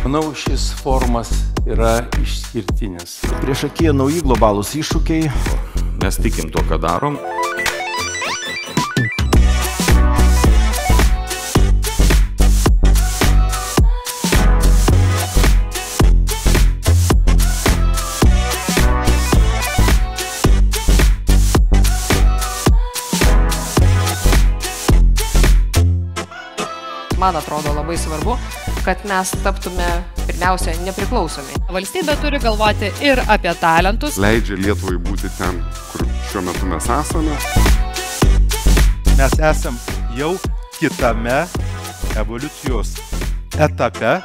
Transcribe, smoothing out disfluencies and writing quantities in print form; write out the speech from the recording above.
Manau, šis forumas yra išskirtinis. Priešakyje nauji globalūs iššūkiai. Mes tikim to, ką darom. Man atrodo labai svarbu, kad mes taptume pirmiausia nepriklausomi. Valstybė turi galvoti ir apie talentus. Leidžia Lietuvai būti ten, kur šiuo metu mes esame. Mes esam jau kitame evoliucijos etape.